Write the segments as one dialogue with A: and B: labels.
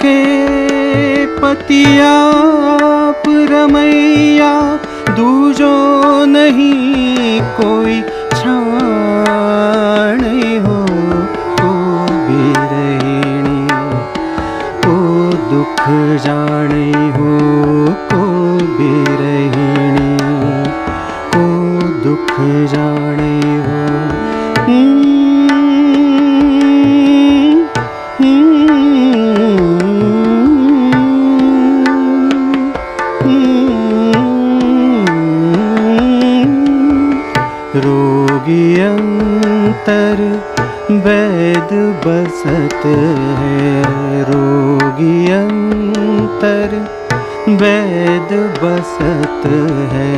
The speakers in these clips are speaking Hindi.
A: के पतिया रमैया, दूजो नहीं कोई छाणे हो को बिरहिणी, को दुख जाने हो को बिरहिणी, को दुख जाने हो। रोगी अंतर वैद बसत है, रोगी अंतर वैद बसत है,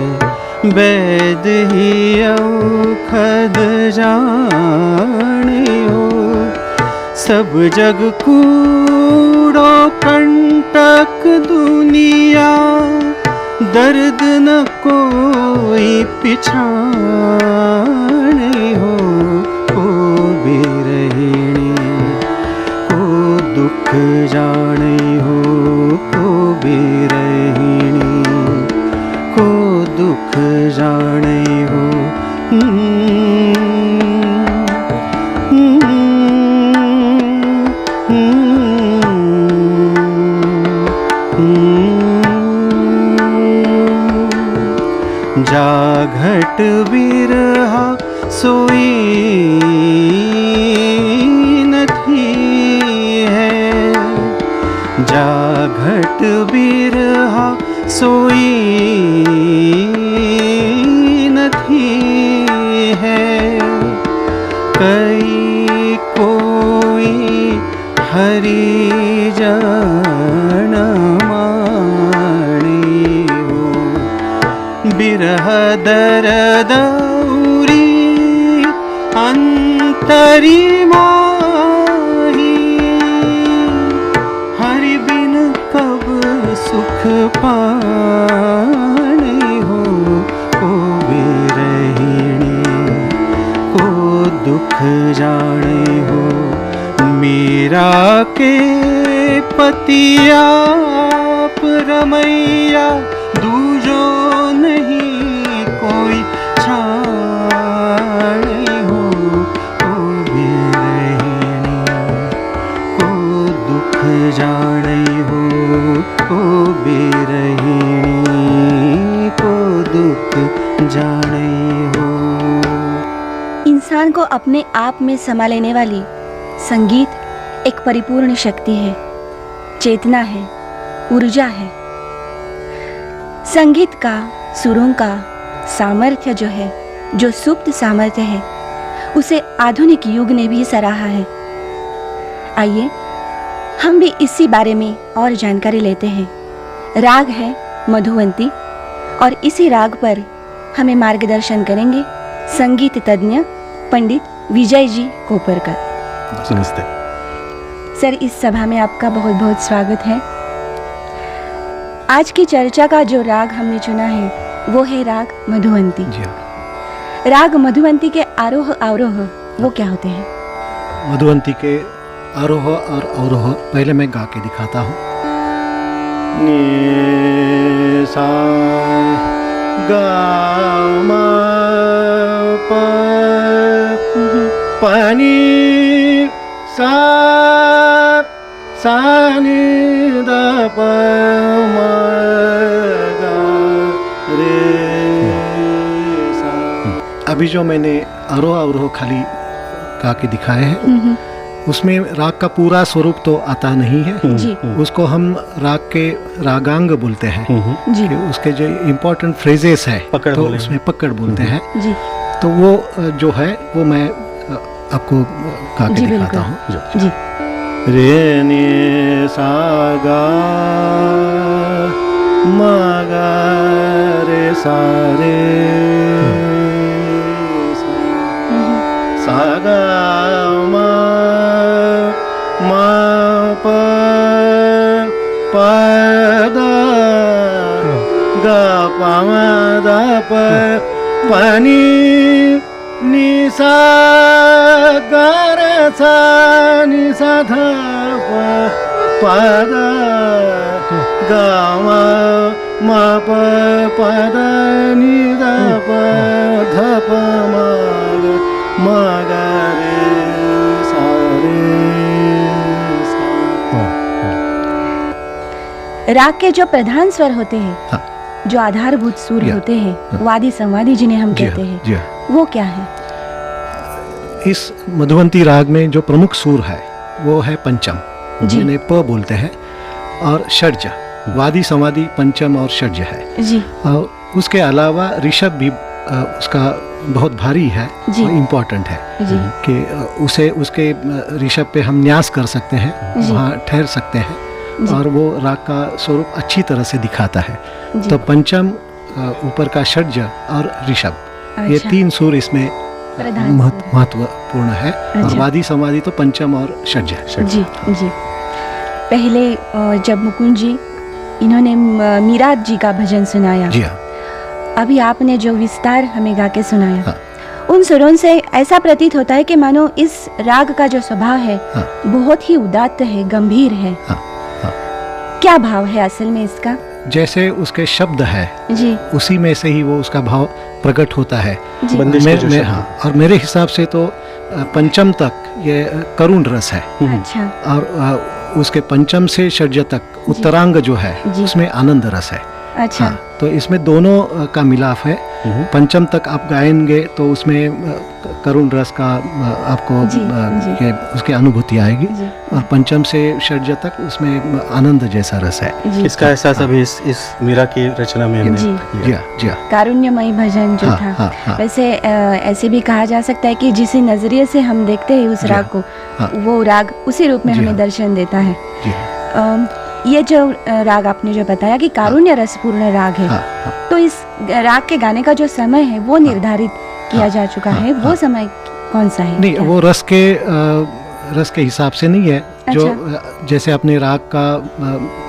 A: वैद ही औखद जाने हो। सब जग कूड़ो कंटक दुनिया, दर्द न कोई पिछाने हो को बिरहिणी, को दुख जाने हो को बिरहिणी, को दुख जाने हो। जाघट बिरहा सोई नथी है, जाघट बिरहा सोई नथी है। कई कोई हरिजन बिरह दर्द उरी अंतरी माही, हरि बिन कब सुख पाने हो को बिरहिणी, को दुख जाने हो। मीरा के पतिया रमैया, दूजो नहीं कोई छाणे हो को बिरहिणी, को दुख जाने हो को बिरहिणी, को दुख जाने हो।
B: इंसान को अपने आप में समा लेने वाली संगीत एक परिपूर्ण शक्ति है, चेतना है, ऊर्जा है। संगीत का, सुरों का सामर्थ्य जो है, जो सुप्त सामर्थ्य है, उसे आधुनिक युग ने भी सराहा है। आइए हम भी इसी बारे में और जानकारी लेते हैं। राग है मधुवंती और इसी राग पर हमें मार्गदर्शन करेंगे संगीत तज्ञ पंडित विजय जी कोपरकर।
C: नमस्ते
B: सर, इस सभा में आपका बहुत बहुत स्वागत है। आज की चर्चा का जो राग हमने चुना है वो है राग मधुवंती।
C: जी हाँ।
B: राग मधुवंती के आरोह अवरोह वो क्या होते हैं?
C: मधुवंती के आरोह और अवरोह पहले मैं गा के दिखाता हूँ। नि सा गा मा पा पा नि सा सा नि दा पा मा गा रे सा। अभी जो मैंने आरोह अवरोह खाली गा के दिखाए हैं, उसमें राग का पूरा स्वरूप तो आता नहीं है
B: जी।
C: उसको हम राग के रागांग बोलते हैं
B: जी।
C: कि उसके जो इम्पोर्टेंट फ्रेजेस है तो उसमें पकड़ बोलते हैं
B: जी।
C: तो वो जो है वो मैं आपको गा के दिखाता हूँ।
B: जी।
C: रे नि सा गा मा गा रे सा रे सा गा मा मा पा पा दा गा पा मा दा पा पा नि नि सा गा रे सा नि सा धा पा पद गा मा प पद नि द प ध प म ग रे सा रे सा।
B: राग के जो प्रधान स्वर होते हैं,
C: हाँ।
B: जो आधारभूत सुर
C: या।
B: होते हैं, वादी संवादी जिन्हें हम
C: जी
B: कहते
C: हाँ,
B: हैं,
C: जी हाँ।
B: वो क्या है?
C: इस मधुवंती राग में जो प्रमुख सुर है वो है पंचम,
B: जी।
C: जिन्हें प बोलते हैं, और षड्ज, वादी संवादी पंचम और षड्ज है।
B: जी
C: और उसके अलावा ऋषभ भी उसका बहुत भारी है,
B: जी।
C: इम्पोर्टेंट है
B: जी
C: कि उसे उसके ऋषभ पे हम न्यास कर सकते हैं,
B: जी।
C: वहाँ ठहर सकते हैं,
B: जी।
C: और वो राग का स्वरूप अच्छी तरह से दिखाता है।
B: जी।
C: तो पंचम, ऊपर का षड्ज और ऋषभ, ये
B: अच्छा।
C: तीन सुर इसमें
B: प्रधान
C: महत्वपूर्ण है। और
B: अच्छा।
C: वादी संवादी तो पंचम और षड्ज है।
B: जी जी। पहले जब मुकुंद जी इन्होंने मीरा जी का भजन सुनाया,
C: जी हाँ,
B: अभी आपने जो विस्तार हमें गा के सुनाया,
C: हाँ।
B: उन सुरों से ऐसा प्रतीत होता है कि मानो इस राग का जो स्वभाव है
C: हाँ।
B: बहुत ही उदात्त है, गंभीर है।
C: हाँ, हाँ।
B: क्या भाव है असल में इसका?
C: जैसे उसके शब्द है,
B: जी
C: उसी में से ही वो उसका भाव प्रकट होता है।
B: जी
D: बंदिश के जो शब्द
C: हाँ, और मेरे हिसाब से तो पंचम तक ये करुण रस है,
B: अच्छा
C: और उसके पंचम से षड्ज तक उत्तरांग जो है
B: जी।
C: उसमें आनंद रस है।
B: अच्छा
C: हाँ, तो इसमें दोनों का मिलाप है। पंचम तक आप गाएंगे तो उसमें करुण रस का आपको
B: जी, जी।
C: ये उसकी अनुभूति आएगी,
B: जी
C: और पंचम से षड्ज तक उसमें आनंद जैसा रस है।
B: जी
D: इसका एहसास अभी इस मीरा की रचना में हमने
B: जी।
C: जी
D: किया।
C: हाँ, जी हाँ।
B: कारुण्यमयी भजन जो
C: हाँ,
B: था,
C: हाँ, हाँ।
B: वैसे ऐसे भी कहा जा सकता है कि जिस नजरिए से हम देखते हैं उस
C: जी
B: राग को,
C: हाँ।
B: वो राग उसी रूप में
C: जी
B: हमें
C: हाँ।
B: दर्शन देता है।
C: जी हाँ,
B: ये जो राग आपने जो बताया कि कारुण्य रसपूर्ण राग है,
C: हाँ, हाँ।
B: तो इस राग के गाने का जो समय है वो निर्धारित किया
C: हाँ,
B: जा चुका
C: हाँ,
B: है, वो
C: हाँ।
B: समय कौन सा है?
C: नहीं,
B: क्या?
C: वो रस के हिसाब से नहीं है। जो जैसे अपने राग का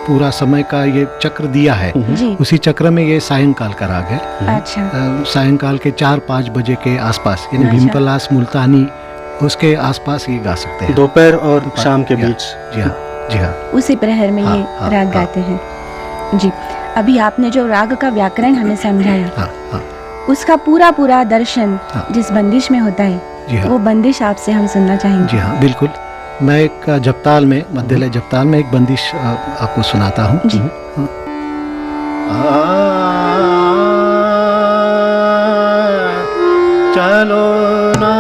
C: पूरा समय का ये चक्र दिया है,
B: जी
C: उसी चक्र में ये सायंकाल का राग है।
B: अच्छा
C: सायंकाल के 4-5 बजे के आसपास, यानी
B: अच्छा।
C: भीमपलास मुल्तानी, उसके आसपास ये गा सकते हैं।
D: दोपहर और शाम के बीच।
C: जी हाँ, जी हाँ।
B: उसी प्रहर में
C: हाँ,
B: ये
C: हाँ,
B: राग
C: हाँ।
B: गाते हैं। जी अभी आपने जो राग का व्याकरण हमें समझाया,
C: हाँ, हाँ,
B: उसका पूरा दर्शन
C: हाँ।
B: जिस बंदिश में होता है,
C: जी हाँ,
B: वो बंदिश आपसे हम सुनना चाहेंगे।
C: जी हाँ, बिल्कुल। मैं एक जपताल में, मध्यलय जपताल में एक बंदिश आपको सुनाता हूँ।
B: जी
C: चलो ना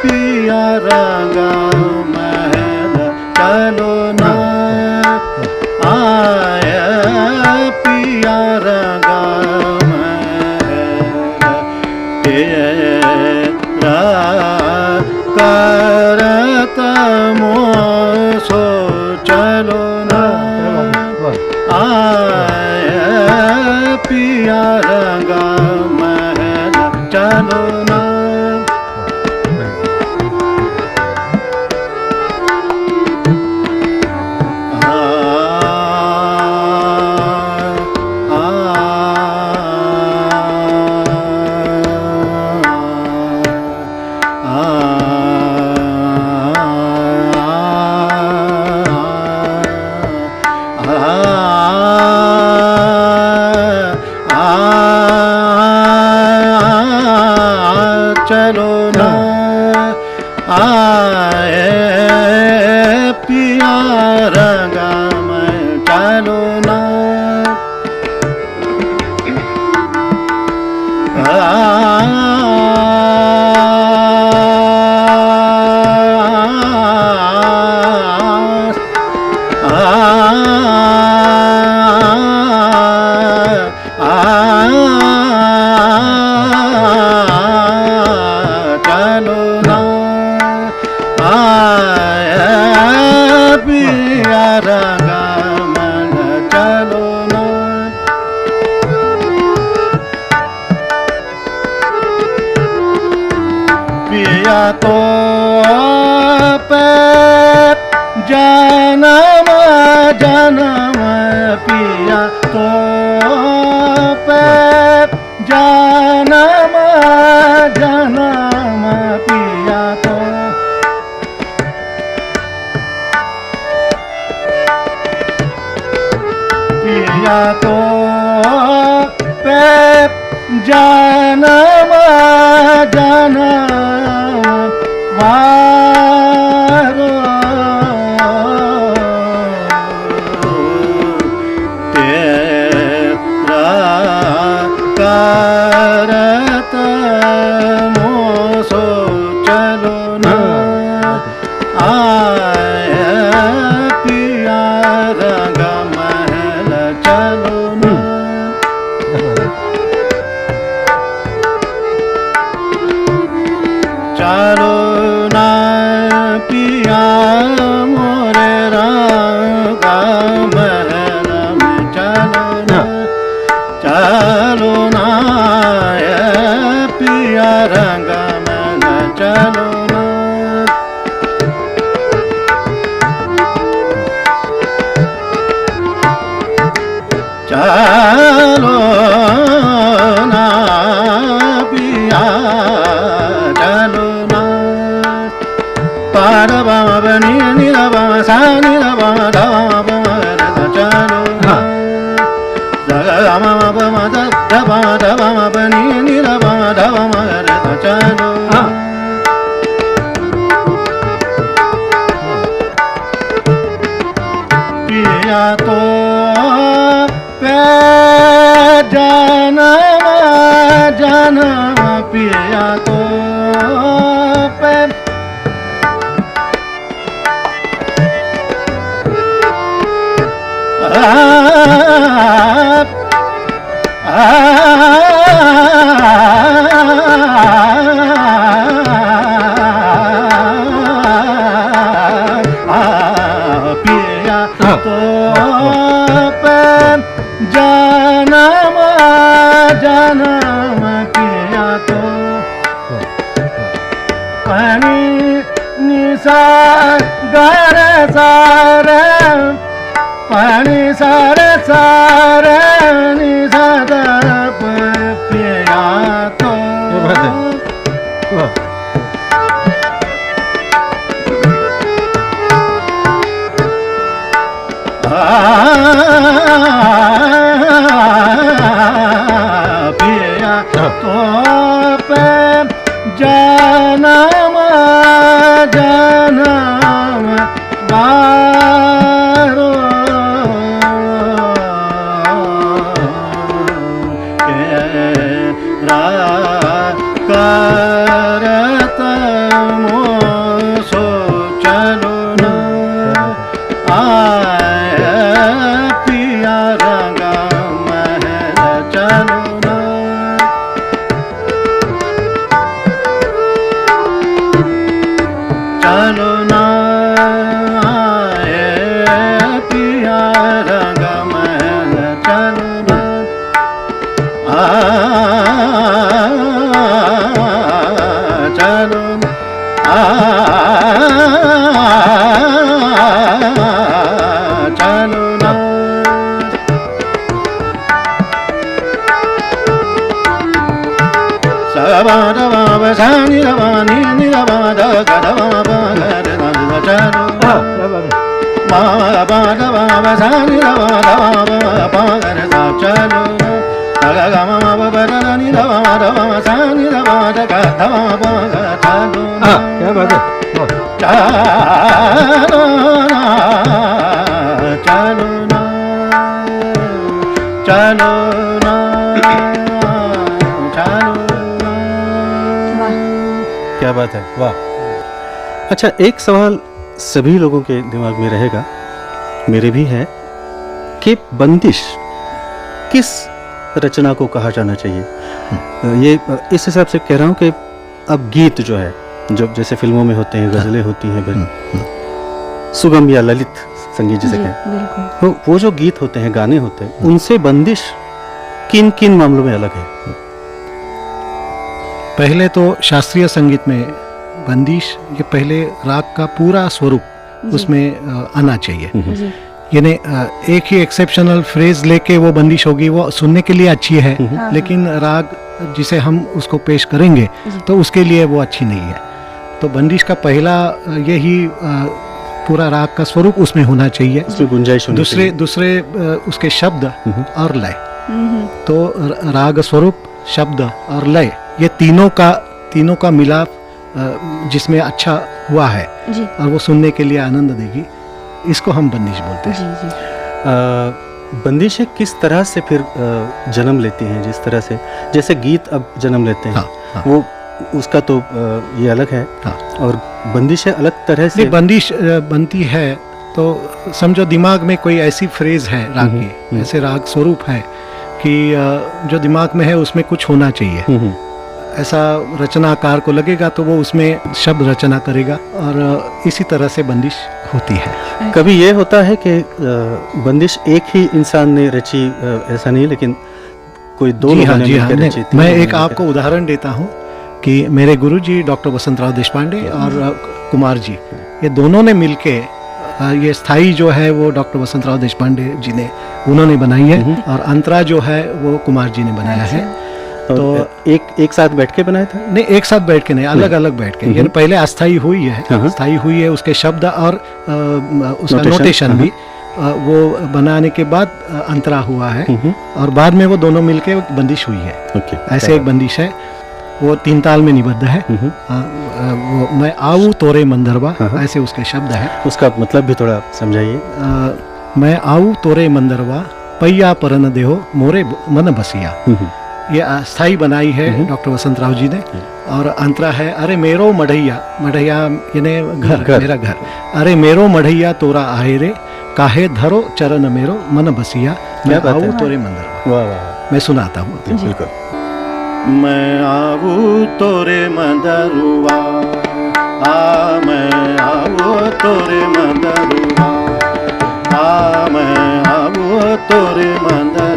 C: पिया रंगा महल, चलो ना पिया रंगा महल, तेरा करत मोसो, चलो ना पिया रंगा महल, चलो ना। चलो ना पिया रंगा मैं, चलो ना चलो ना पिया रंगा मन, चलो ना। पिया तो पे जन्म जन्म, पिया तो पे जन्म जन्म, पिया तो पिया तो पे जानम वारो तेरा करत मोसो चलो ना आय पिया रंग महल चलो ना चलो ना पिया मोरे रंग महल में चलो ना चलो ना पिया रंग महल चलो ना चलो ना पिया चलो ना पार बाबा बनी नीला बाबा सा नीला बाबा धावा बाबा चलो ना जगा मामा बाबा धावा धावा बनी नीला बाबा धावा मगर चलो ना पिया तो पे जानम पिया तो पे पिया तो पे जानम पिया तो पानी निशा गर सारे पानी सारे सारे निशा पिया तो पिया तो पे जानम बारो करत मोसो चलो ना आय पिया रंग महल चलो ना चलो ना आय पिया रंग महल चलो ना चलो ना चलो ना सबा दबा बसानी दबा नी नी दबा द दबा गर चलो मा बा दबा बसानी दबा दबा गर चलो ग मा मा ब द नी दबा दबा सानी दबा द दबा चलो क्या बात है चलो ना चलो ना चलो ना चलो ना
D: क्या बात है, वाह। अच्छा, एक सवाल सभी लोगों के दिमाग में रहेगा, मेरे भी है, कि बंदिश किस रचना को कहा जाना चाहिए? ये इस हिसाब से कह रहा हूँ कि अब गीत जो है, जो जैसे फिल्मों में होते हैं, गज़लें होती हैं, सुगम या ललित संगीत जिसे कहें, वो जो गीत होते हैं, गाने होते हैं, उनसे बंदिश किन किन मामलों में अलग है?
C: पहले तो शास्त्रीय संगीत में बंदिश, ये पहले राग का पूरा स्वरूप उसमें आना चाहिए। यानी एक ही एक्सेप्शनल फ्रेज लेके वो बंदिश होगी, वो सुनने के लिए अच्छी है, लेकिन राग जिसे हम उसको पेश करेंगे तो उसके लिए वो अच्छी नहीं है। तो बंदिश का पहला यही पूरा राग का स्वरूप उसमें होना चाहिए,
D: उसमें गुंजाइश होनी
C: दूसरे
D: चाहिए।
C: दूसरे उसके शब्द और लय।
B: हम्म,
C: तो राग स्वरूप, शब्द और लय, ये तीनों का मिलाप जिसमें अच्छा हुआ है
B: जी
C: और वो सुनने के लिए आनंद देगी, इसको हम बंदिश बोलते हैं।
B: जी जी
D: बंदिशें किस तरह से फिर जन्म लेती हैं? जिस तरह से जैसे गीत अब जन्म लेते हैं,
C: हाँ, हाँ।
D: वो उसका तो ये अलग है,
C: हाँ।
D: और बंदिशें अलग तरह से
C: नहीं, बंदिश बनती है तो समझो दिमाग में कोई ऐसी फ्रेज है राग की, ऐसे राग स्वरूप है कि जो दिमाग में है उसमें कुछ होना चाहिए, ऐसा रचनाकार को लगेगा तो वो उसमें शब्द रचना करेगा, और इसी तरह से बंदिश होती है।
D: कभी ये होता है कि बंदिश एक ही इंसान ने रची, ऐसा नहीं, लेकिन कोई दो
C: जी हाँ,
D: लोगों ने
C: जी हाँ।
D: मिलकर रची थी।
C: मैं एक आपको उदाहरण देता हूँ कि मेरे गुरुजी डॉक्टर वसंतराव देशपांडे और कुमार जी, ये दोनों ने मिलके ये स्थाई जो है वो डॉक्टर वसंतराव देशपांडे जी ने उन्होंने बनाई है, और अंतरा जो है वो कुमार जी ने बनाया है।
D: तो एक साथ बैठ के बनाए थे?
C: नहीं, एक साथ बैठ के नहीं, अलग अलग बैठ के। यानी पहले अस्थाई हुई है, अस्थाई हुई है, उसके शब्द और उसका नोटेशन भी वो बनाने के बाद अंतरा हुआ है, और बाद में वो दोनों मिलके बंदिश हुई है। ऐसे एक बंदिश है, वो 3 ताल में निबद्ध है। वो मैं आऊ तोरे मंदरवा, ऐसे उसके शब्द है।
D: उसका मतलब भी थोड़ा समझाइए।
C: मैं आऊ तोरे मंदरवा, पैया परन देहो मोरे मन बसिया। ये अस्थाई बनाई है डॉक्टर वसंतराव जी ने। और अंतरा है, अरे मेरो मढ़ैया, मढ़ैया यानी घर, मेरा घर। अरे मेरो मढ़ैया तोरा आए रे, काहे धरो चरण मेरो मन बसिया, मैं आऊ तोरे मंदरवा।
D: वाह वाह,
C: मैं सुनाता हूँ।
D: बिल्कुल।
A: मैं आऊ तोरे मंदरुआ, मैं आऊ तोरे मंदरुआ, मैं आऊ तोरे मंदर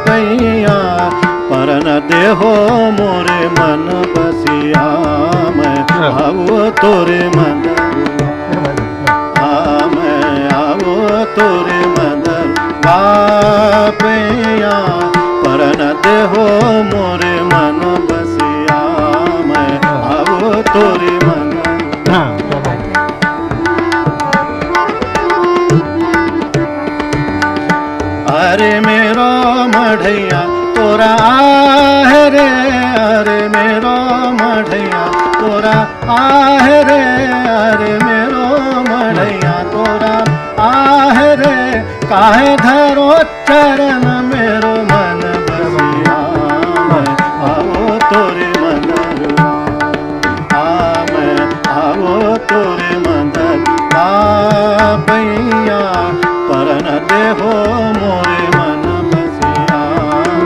A: पैया परन देहो मोरे मन बसिया, मैं आऊ तोरे मंदरुआ, मैं आऊ तोरे मंदर पैया परन देहो मोरे मन बसिया, मैं आऊ तोरे मन। अरे मेरो मढ़ैया तोरा आहे रे, अरे मेरो मढ़ैया तोरा आहे रे, अरे मेरो मढ़ैया तोरा आहे रे, काहे धरो चरण मेरो मन बसिया, मैं आओ तोरे मंदरुआ, मैं आओ तोरे मंदरुआ पैया परन देहो मोरे मन बसिया,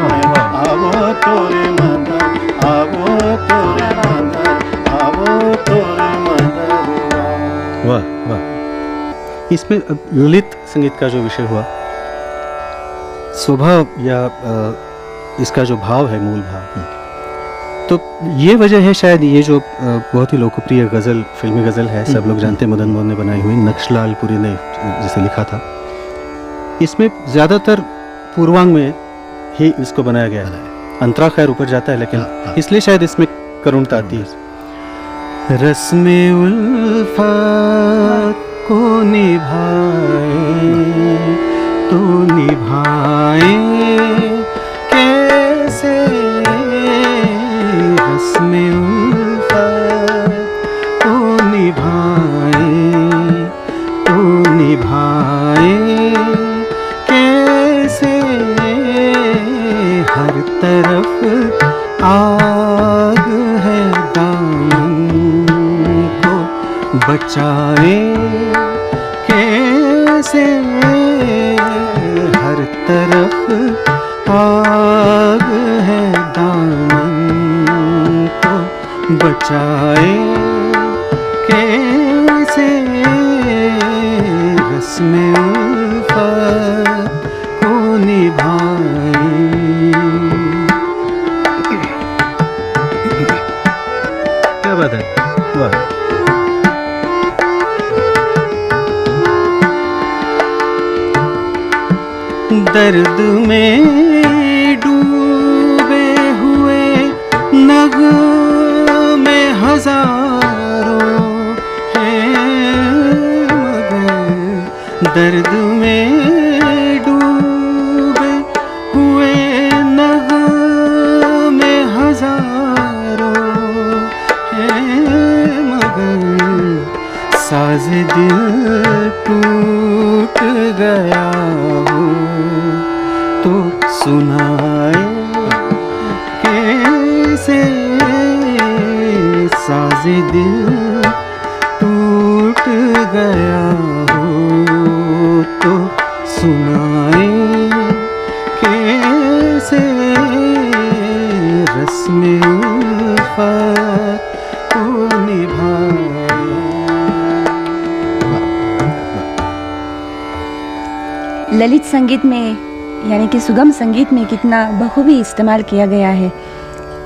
A: मैं आओ तोरे मंदर, आओ तोरे मंदर, आओ तोरे मंदरुआ।
D: वाह वाह। इसमें ललित संगीत का जो विषय हुआ, स्वभाव या इसका जो भाव है, मूल भाव, तो ये वजह है शायद, ये जो बहुत ही लोकप्रिय गज़ल, फिल्मी गज़ल है, सब लोग जानते हैं, मदन मोहन ने बनाई हुई, नक्शलाल पुरी ने जिसे लिखा था, इसमें ज़्यादातर पूर्वांग में ही इसको बनाया गया है। अंतरा खैर ऊपर जाता है, लेकिन इसलिए शायद इसमें करुणता आती है। रस्मे उल्फत को निभाए तो निभाए कैसे, रस्मे उल्फत को निभाए तो निभाए कैसे, हर तरफ आग है, दामन को बचाए कैसे, हर तरफ आग है, दामन को बचाए कैसे, रस्मे उल्फत को निभाए। क्या बात है, वाह। दर्द में डूबे हुए नग में हजारों हैं, दर्द में डूबे हुए नगमे हजारों हैं, मगर साज दिल टूट गया हो तो सुनाए कैसे, साज दिल टूट गया हो तो सुनाए कैसे, रस्म उल्फत को निभाए।
B: ललित संगीत में यानी कि सुगम संगीत में कितना बखूबी इस्तेमाल किया गया है।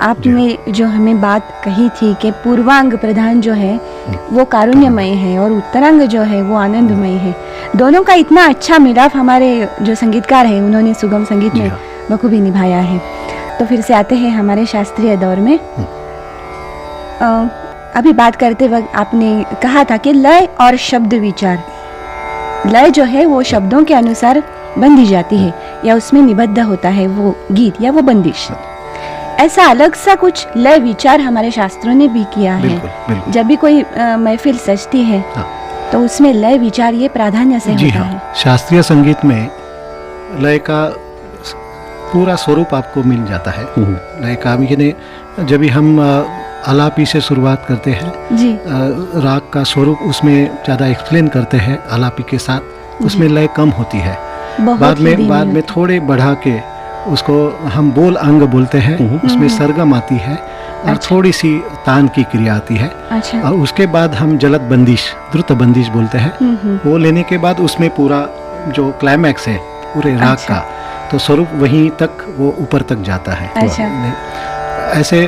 B: आपने जो हमें बात कही थी कि पूर्वांग प्रधान जो है वो कारुण्यमय है और उत्तरांग जो है वो आनंदमय है। दोनों का इतना अच्छा मिलाप हमारे जो संगीतकार हैं उन्होंने सुगम संगीत में बखूबी निभाया है। तो फिर से आते हैं हमारे शास्त्रीय दौर में। अभी बात करते वक्त आपने कहा था कि लय और शब्द विचार, लय जो है वो शब्दों के अनुसार बंधी जाती है या उसमें निबद्ध होता है वो गीत या वो बंदिश। ऐसा अलग सा कुछ लय विचार हमारे शास्त्रों ने भी किया है।
C: बिल्कुल।
B: जब भी कोई महफिल सजती है तो उसमें लय विचार ये प्राधान्य से
C: जी
B: होता
C: हाँ,
B: है।
C: शास्त्रीय संगीत में लय का पूरा स्वरूप आपको मिल जाता है। लय का यानी जब भी हम आलापी से शुरुआत करते हैं,
B: जी
C: राग का स्वरूप उसमें ज़्यादा एक्सप्लेन करते हैं आलापी के साथ, उसमें लय कम होती है।
B: बहुत
C: बाद
B: ही धीमी
C: में
B: होती
C: थोड़े बढ़ा के उसको हम बोल अंग बोलते हैं, उसमें सरगम आती है और
B: अच्छा।
C: थोड़ी सी तान की क्रिया आती है।
B: अच्छा।
C: और उसके बाद हम जलद बंदिश, द्रुत बंदिश बोलते हैं। वो लेने के बाद उसमें पूरा जो क्लाइमैक्स है पूरे राग
B: अच्छा।
C: का, तो स्वरूप वहीं तक वो ऊपर तक जाता है।
B: अच्छा।
C: ऐसे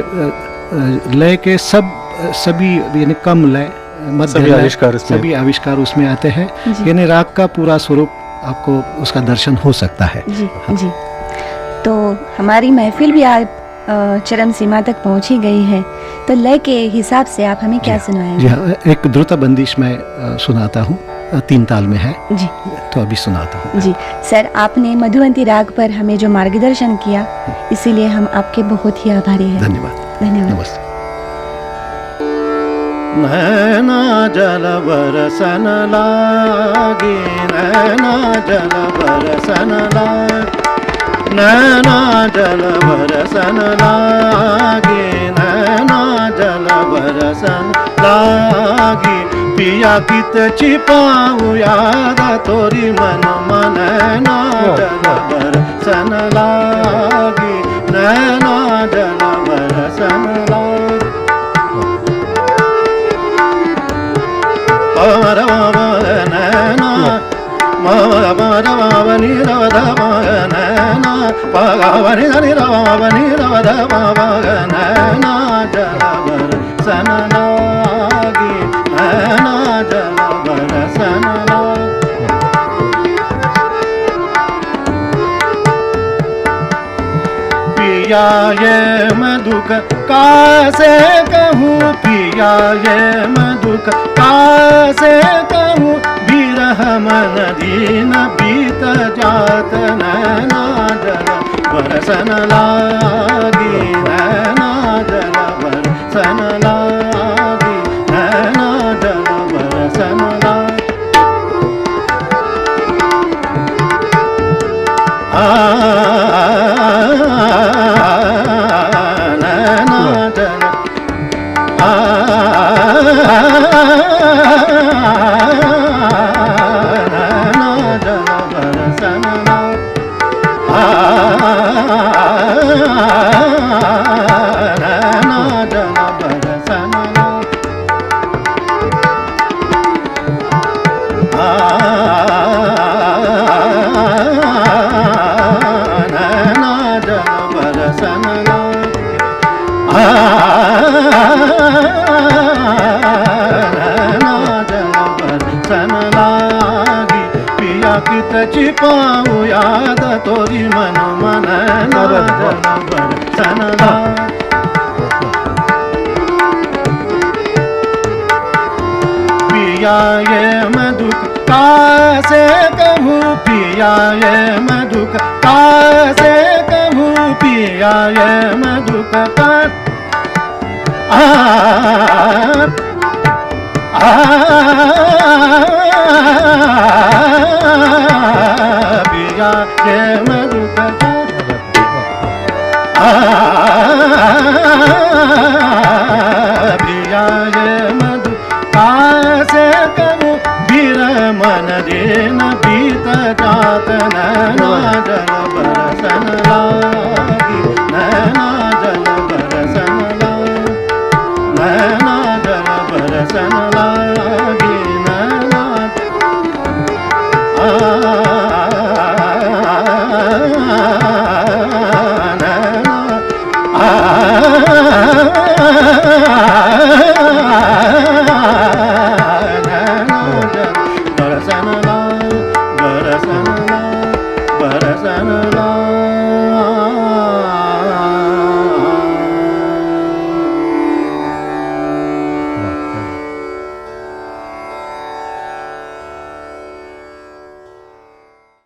C: लय के सभी यानी कम लय, मध्य
D: सभी
C: लय,
D: आविष्कार इसमें-
C: सभी आविष्कार उसमें आते हैं।
B: जी।
C: यानी राग का पूरा स्वरूप आपको उसका दर्शन हो सकता है।
B: जी जी। तो हमारी महफिल भी आज चरम सीमा तक पहुंची गई है, तो लय के हिसाब से आप हमें क्या
C: जी
B: सुनाएंगे?
C: हाँ, एक द्रुत बंदिश मैं सुनाता हूँ, 3 ताल में है,
B: जी
C: तो अभी सुनाता हूँ।
B: जी सर, आपने मधुवंती राग पर हमें जो मार्गदर्शन किया, इसीलिए हम आपके बहुत ही आभारी हैं।
C: धन्यवाद।
B: धन्यवाद।
C: नमस्ते।
A: नैना जल बरसन लागे, नैना जल बरसन लागे, नैना जल बरसन लागे, नैना जल बरसन लागे, पिया कित छिपाऊ याद तोरी मन मन, नैना जल बरसन लागे, नैना जल बरसन लागे। मर नैना मर नी रवध नैना पगवनि धनि रवनि रवध नैना जल बरसन लागे, नैना जल बरसन लागे। पिया ये मैं दुख कासे कहूँ, पिया ये मैं दुख कासे कहूँ, बिरह मन दीन बीत जात, नैना जल बरसन लागी, नैना जल बरसन लागी, नैना जल बरसन लागी। नैना जल नैना जल बरसन नैना जल बरसन नैना जल बरसन नैना जल बरसन लागी, पिया कित छिपाऊ याद तोरी मन मन, नैना जल बरसन लागी। पिया ये मधुक कासे कहूँ पिया ये मधुक कासे कहूँ पिया ये मधुक पर आ